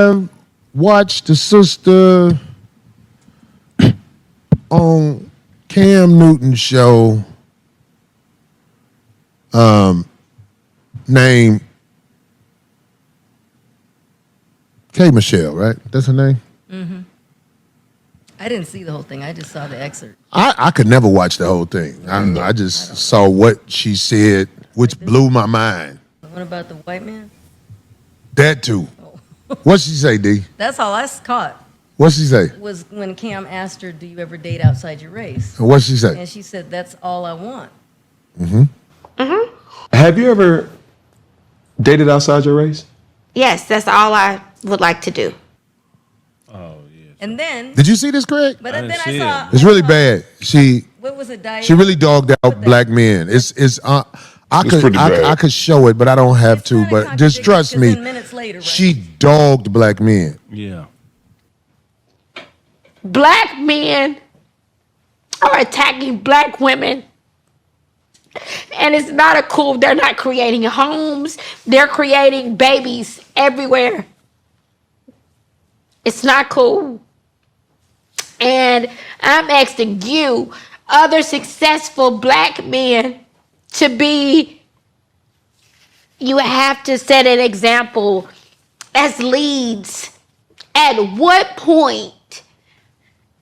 have watched the sister on Cam Newton's show named K. Michelle, right? That's her name? Mm-hmm. I didn't see the whole thing. I just saw the excerpt. I could never watch the whole thing. I just saw what she said, which blew my mind. What about the white man? That too. Oh. What'd she say, D? That's all I caught. What'd she say? Was when Cam asked her, do you ever date outside your race? And what'd she say? And she said, that's all I want. Mm-hmm. Mm-hmm. Have you ever dated outside your race? Yes, that's all I would like to do. Oh, yeah. And then... Did you see this, Craig? But then I saw... It's really bad. What was it? She really dogged out black men. I could show it, but I don't have to. But just trust me, later, right? she dogged black men. Yeah. Black men are attacking black women. And it's not a cool, they're not creating homes. They're creating babies everywhere. It's not cool. And I'm asking you, other successful black men, to be, you have to set an example as leads. At what point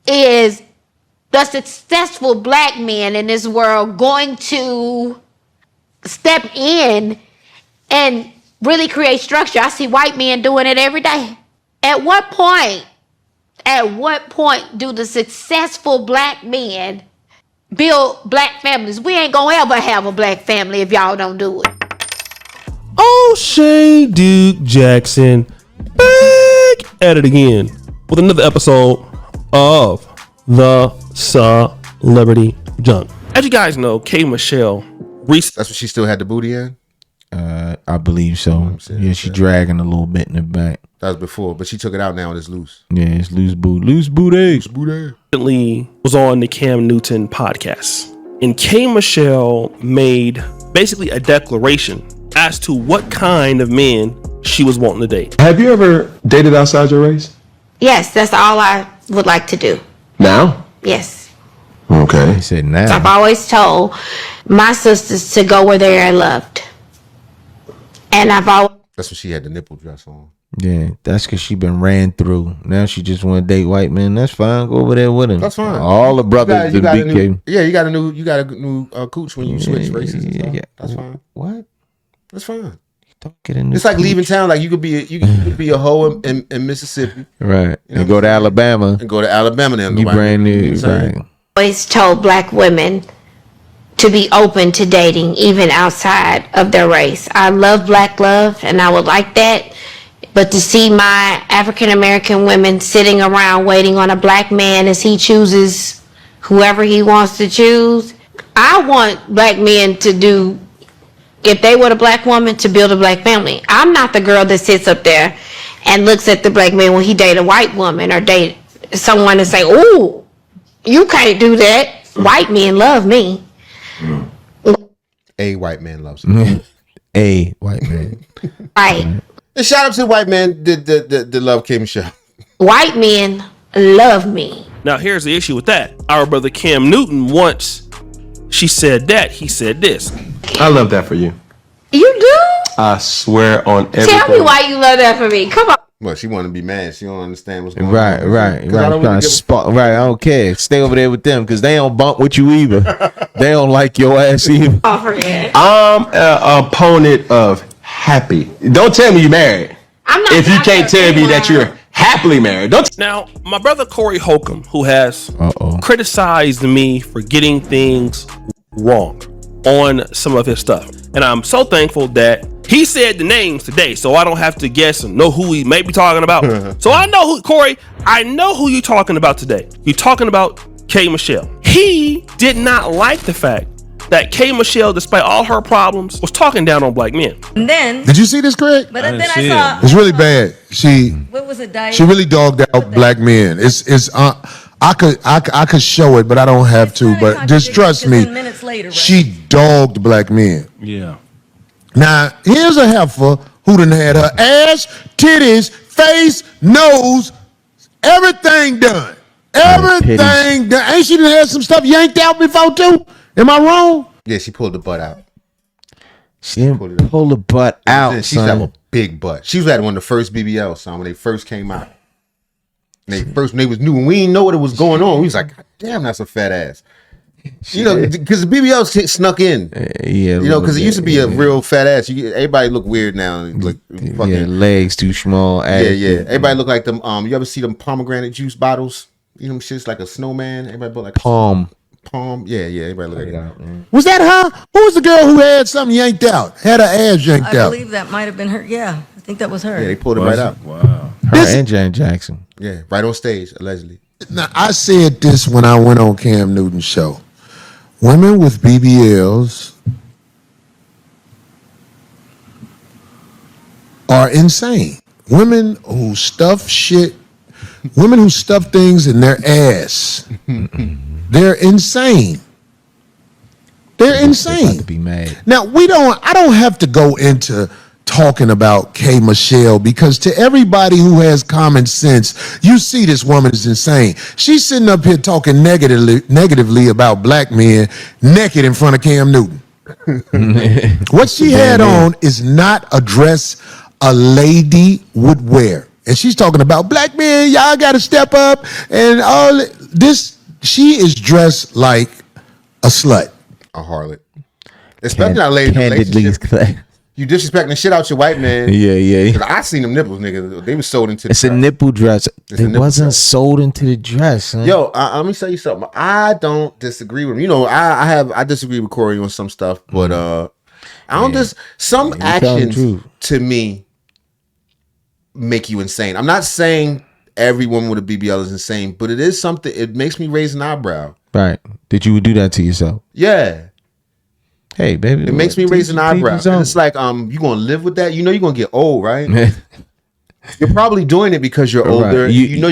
is the successful black man in this world going to step in and really create structure? I see white men doing it every day. At what point do the successful black men build black families? We ain't gonna ever have a black family if y'all don't do it. O'Shea Duke Jackson back at it again with another episode of the Celebrity Junk. As you guys know, K. Michelle That's what she still had the booty in? I believe so. Yeah, she dragging a little bit in the back. That was before, but she took it out now and it's loose. Yeah, it's loose booty. Loose booty. Loose booty. Recently was on the Cam Newton podcast. And K. Michelle made basically a declaration as to what kind of men she was wanting to date. Have you ever dated outside your race? Yes, that's all I would like to do. Now? Yes. Okay. He said now. So I've always told my sisters to go where they are loved. And I've always... That's when she had the nipple dress on. Yeah, that's because she been ran through. Now she just want to date white men. That's fine. Go over there with him. That's fine. All the brothers you got that became. you got a new cooch when you switch races. Yeah. That's fine. What? That's fine. Don't get in. It's like leaving town. Like you could be a hoe in Mississippi, right? You know, and go to Alabama. And go to Alabama. Then you brand new, right? Always told black women to be open to dating, even outside of their race. I love black love, and I would like that. But to see my African American women sitting around waiting on a black man as he chooses whoever he wants to choose, I want black men to do, if they were a black woman, to build a black family. I'm not the girl that sits up there and looks at the black man when he date a white woman or date someone and say, "Ooh, you can't do that." White men love me. A white man loves me. A white man. Right. And shout out to the white man that love K. Michelle. White men love me. Now here's the issue with that. Our brother Cam Newton, once she said that, he said this. I love that for you. You do? I swear on everything. Tell me why you love that for me. Come on. Well, she want to be mad. She don't understand what's going on. Right. I don't care. Stay over there with them because they don't bump with you either. They don't like your ass either. I'm an opponent of happy. Don't tell me you're married. I'm not. If you can't tell me that you're happily married. Now, my brother Corey Holcomb, who has criticized me for getting things wrong on some of his stuff, and I'm so thankful that he said the names today, so I don't have to guess and know who he may be talking about. So I know who, Corey, I know who you're talking about today. You're talking about K. Michelle. He did not like the fact that K. Michelle, despite all her problems, was talking down on black men. And then... Did you see this, Craig? But then I saw... It's really bad. What was it? She really dogged out black men. I could show it, but I don't have to. But just trust me, later, right? she dogged black men. Yeah. Now, here's a heifer who done had her ass, titties, face, nose, everything done. Everything done. Ain't she done had some stuff yanked out before too? Am I wrong? Yeah, she pulled the butt out. She didn't pull the butt out, She's got a son. big butt. She was at one of the first BBL son when they first came out. When they was new, and we didn't know what was going on. We was like, God damn, that's a fat ass. You know, because the BBL snuck in. Yeah, you know, because it used to be a real fat ass. Everybody look weird now. Look, fucking, yeah, legs too small. yeah. Everybody look like them. You ever see them pomegranate juice bottles? You know, shit's like a snowman. Everybody look like palm. Yeah. Everybody look like that. Was that her? Who was the girl who had something yanked out? Had her ass yanked I out? believe that might have been her. Yeah, I think that was her. Yeah, they pulled it right out. Wow. Her and Janet Jackson. Yeah, right on stage, allegedly. Now, I said this when I went on Cam Newton's show. Women with BBLs are insane. Women who stuff things in their ass. They're insane. They're About insane. to be mad. Now, I don't have to go into talking about K. Michelle because to everybody who has common sense, you see this woman is insane. She's sitting up here talking negatively about black men naked in front of Cam Newton. What she had on is not a dress a lady would wear. And she's talking about black men, y'all got to step up and all this. She is dressed like a slut. A harlot. Especially not ladies in relationship. You disrespecting the shit out your white man. Yeah. 'Cause I seen them nipples, nigga. They was sold into the It's a dress. nipple dress. It's a It nipple wasn't dress. sold into the dress. Huh? Yo, let me tell you something. I don't disagree with him. You know, I disagree with Corey on some stuff, but I don't some telling the actions truth. to me make you insane. I'm not saying every woman with a BBL is insane, but it is something. It makes me raise an eyebrow. Right. That you would do that to yourself. Yeah. Hey, baby. It makes me raise an eyebrow. And it's like, you gonna live with that? You know you're gonna get old, right? You're probably doing it because you're older. Right. You know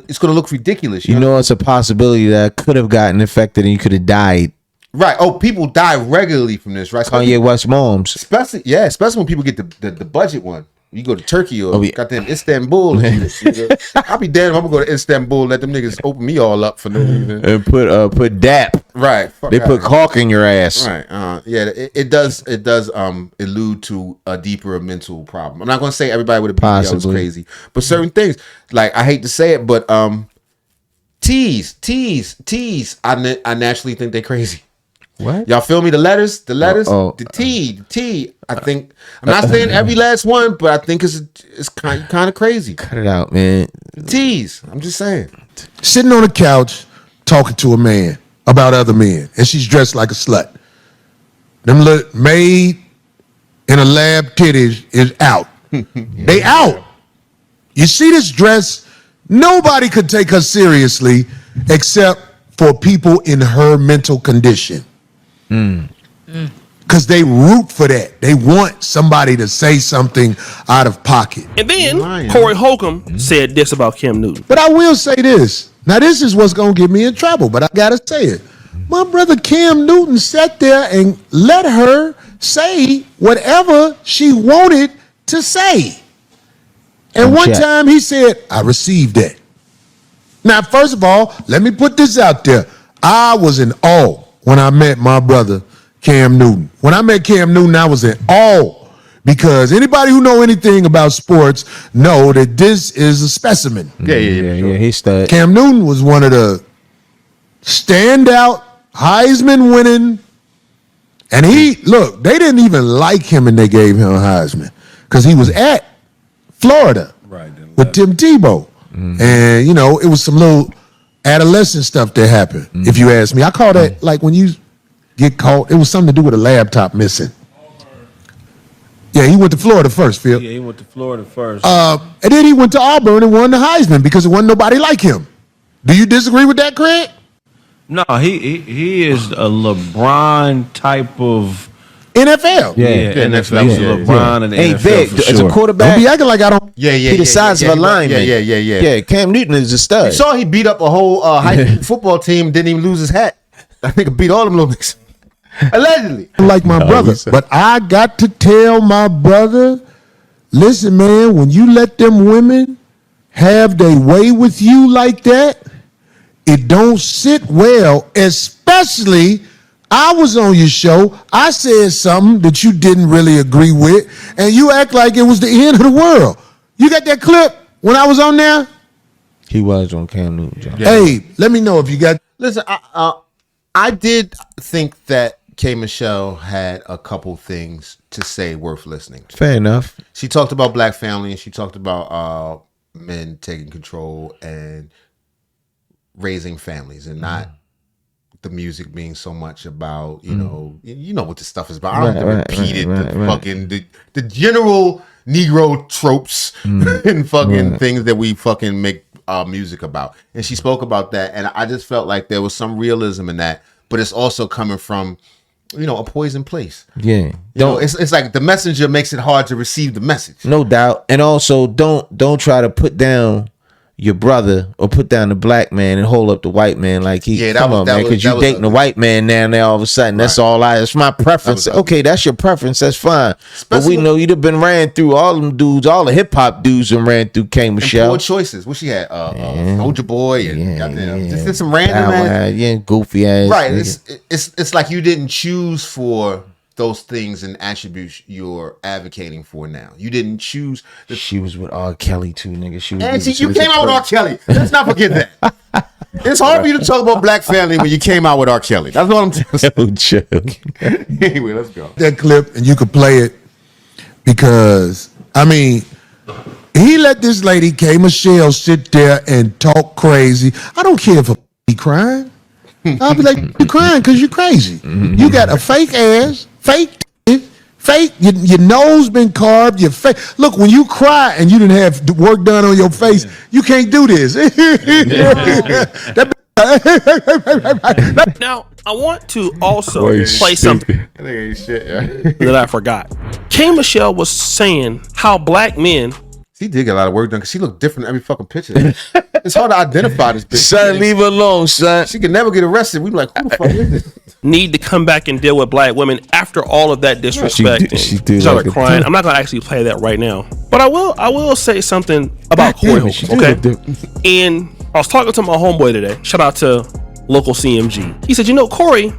it's gonna look ridiculous. You know it's a possibility that could have gotten infected and you could have died. Right. Oh, people die regularly from this, right? Kanye West moms. Especially when people get the budget one. You go to Turkey or goddamn Istanbul. I'll be damned if I'm gonna go to Istanbul. Let them niggas open me all up for no reason. And put DAP. Right. They put caulk in your ass. Right. Yeah. It does allude to a deeper mental problem. I'm not gonna say everybody with a BBL is crazy, but certain things, like I hate to say it, but teas. I naturally think they're crazy. What? Y'all feel me? The letters, the T. I think I'm not saying every last one, but I think it's kind of crazy. Cut it out, man. T's. I'm just saying. Sitting on the couch talking to a man about other men, and she's dressed like a slut. Them little maid in a lab titties is out. They out. You see this dress? Nobody could take her seriously except for people in her mental condition. Because they root for that. They want somebody to say something out of pocket. And then Corey Holcomb said this about Cam Newton. But I will say this. Now, this is what's going to get me in trouble, but I got to say it. My brother Cam Newton sat there and let her say whatever she wanted to say. And one time he said, I received that. Now, first of all, let me put this out there. I was in awe when I met my brother Cam Newton. When I met Cam Newton, I was in awe because anybody who know anything about sports know that this is a specimen. Yeah. He's stud. Cam Newton was one of the standout Heisman winning, and they didn't even like him and they gave him a Heisman because he was at Florida with Tim Tebow. And, it was some little adolescent stuff that happened, if you ask me. I call that like when you get caught, it was something to do with a laptop missing. Yeah, he went to Florida first, Phil. Yeah, he went to Florida first. And then he went to Auburn and won the Heisman because there wasn't nobody like him. Do you disagree with that, Craig? No, he is a LeBron type of NFL. NFL. He's LeBron and the Hey, NFL Vic, for as sure. a quarterback, Don't be acting like I don't. he the size of a lineman. Yeah, Cam Newton is a stud. You saw he beat up a whole high school football team, didn't even lose his hat. That nigga beat all them little niggas. Allegedly. Like my brother, but I got to tell my brother Listen, man, when you let them women have their way with you like that, it don't sit well, especially I was on your show. I said something that you didn't really agree with, and you act like it was the end of the world. You got that clip when I was on there? He was on Cam Newton, John. Hey, let me know if you got. Listen, I did think that K. Michelle had a couple things to say worth listening to. Fair enough. She talked about black family, and she talked about men taking control and raising families, and not the music being so much about you know what this stuff is about. I don't have to repeat it. Fucking the general Negro tropes and fucking things that we fucking make music about. And she spoke about that, and I just felt like there was some realism in that, but it's also coming from a poisoned place. Yeah. It's like the messenger makes it hard to receive the message. No doubt. And also don't try to put down your brother or put down the black man and hold up the white man like he. Yeah, come on, man, because you dating a white man now all of a sudden. That's all it's my preference. Okay, that's your preference. That's fine. But we know you'd have been ran through all them dudes, all the hip hop dudes, and ran through K. Michelle. Poor choices. What she had? Soldier Boy and goddamn, just some random ass, goofy ass. Right. It's like you didn't choose for those things and attributes you're advocating for now. You didn't choose. She was with R. Kelly too, nigga. You came out with R. Kelly. Let's not forget that. It's hard for you to talk about black family when you came out with R. Kelly. That's what I'm telling you. No joke. Anyway, let's go. That clip, and you could play it because, I mean, he let this lady, K. Michelle, sit there and talk crazy. I don't care if he crying. I'll be like, you're crying because you're crazy. You got a fake ass, fake, your nose been carved, your face. Look, when you cry and you didn't have work done on your face, you can't do this. Now, I want to also play something that I forgot. K. Michelle was saying how black men. She did get a lot of work done because she looked different in every fucking picture. It's hard to identify this bitch. Son, leave her alone, son. She could never get arrested. We be like, who the fuck is this? Need to come back and deal with black women after all of that disrespect. She did started like crying. I'm not gonna actually play that right now, but I will say something about Corey Holcomb. Okay, and I was talking to my homeboy today. Shout out to local CMG. He said, Corey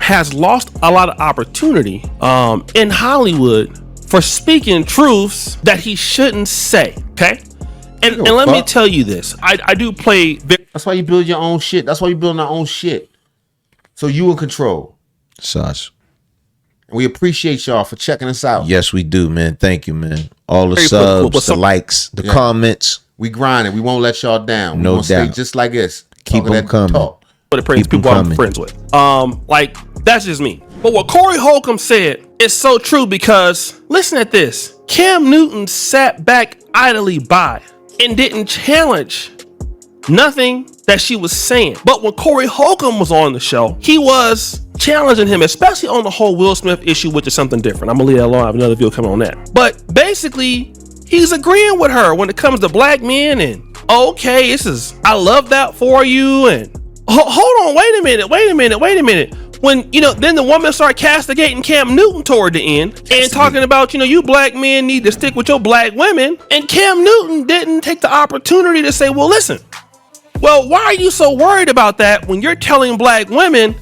has lost a lot of opportunity in Hollywood for speaking truths that he shouldn't say. Okay, and let me tell you this. I do play. That's why you build your own shit. That's why you build our own shit. So you in control. Sus. And we appreciate y'all for checking us out. Yes, we do, man. Thank you, man. All the subs, the likes, the comments. We grinding. We won't let y'all down. No we doubt. Stay just like this. Keep them coming. For the people I'm friends with. Like, that's just me. But what Corey Holcomb said is so true because, listen at this. Cam Newton sat back idly by and didn't challenge nothing that she was saying. But when Corey Holcomb was on the show, he was challenging him, especially on the whole Will Smith issue, which is something different. I'm gonna leave that alone. I have another video coming on that. But basically, he's agreeing with her when it comes to black men and okay, I love that for you. And hold on, wait a minute. When, then the woman started castigating Cam Newton toward the end and talking about, you black men need to stick with your black women. And Cam Newton didn't take the opportunity to say, well, listen, why are you so worried about that when you're telling black women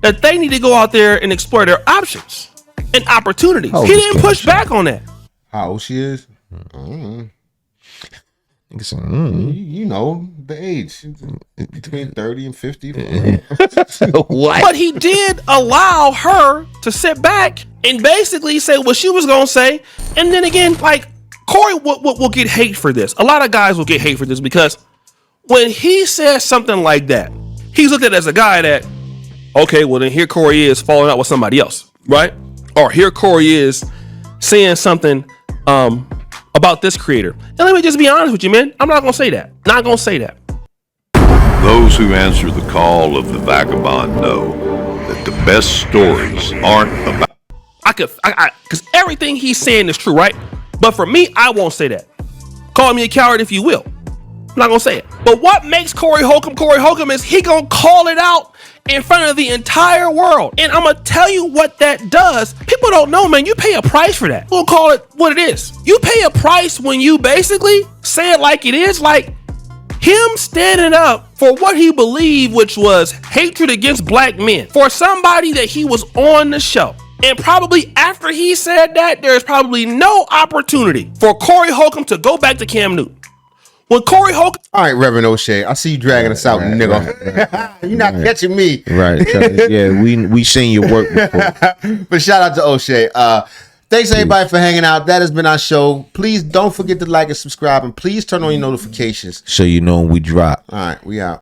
that they need to go out there and explore their options and opportunities? He didn't push back on that. How old she is? You know the age between 30 and 50. What? But he did allow her to sit back and basically say what she was gonna say. And then again, like, Corey will get hate for this. A lot of guys will get hate for this because when he says something like that, he's looked at as a guy that, okay, well then here Corey is falling out with somebody else, right? Or here Corey is saying something about this creator. And let me just be honest with you, man. I'm not gonna say that. Not gonna say that. Those who answer the call of the vagabond know that the best stories aren't about. Because everything he's saying is true, right? But for me, I won't say that. Call me a coward if you will. I'm not gonna say it. But what makes Corey Holcomb is he gonna call it out in front of the entire world. And I'm gonna tell you what that does. People don't know, man. You pay a price for that. We'll call it what it is. You pay a price when you basically say it like it is, like him standing up for what he believed, which was hatred against black men, for somebody that he was on the show. And probably after he said that, there's probably no opportunity for Corey Holcomb to go back to Cam Newton. When Corey Holcomb... All right, Reverend O'Shea, I see you dragging us out, nigga. Right. You're not catching me. Right. Yeah, we seen your work before. But shout out to O'Shea. Thanks everybody for hanging out. That has been our show. Please don't forget to like and subscribe, and please turn on your notifications so you know when we drop. All right, we out.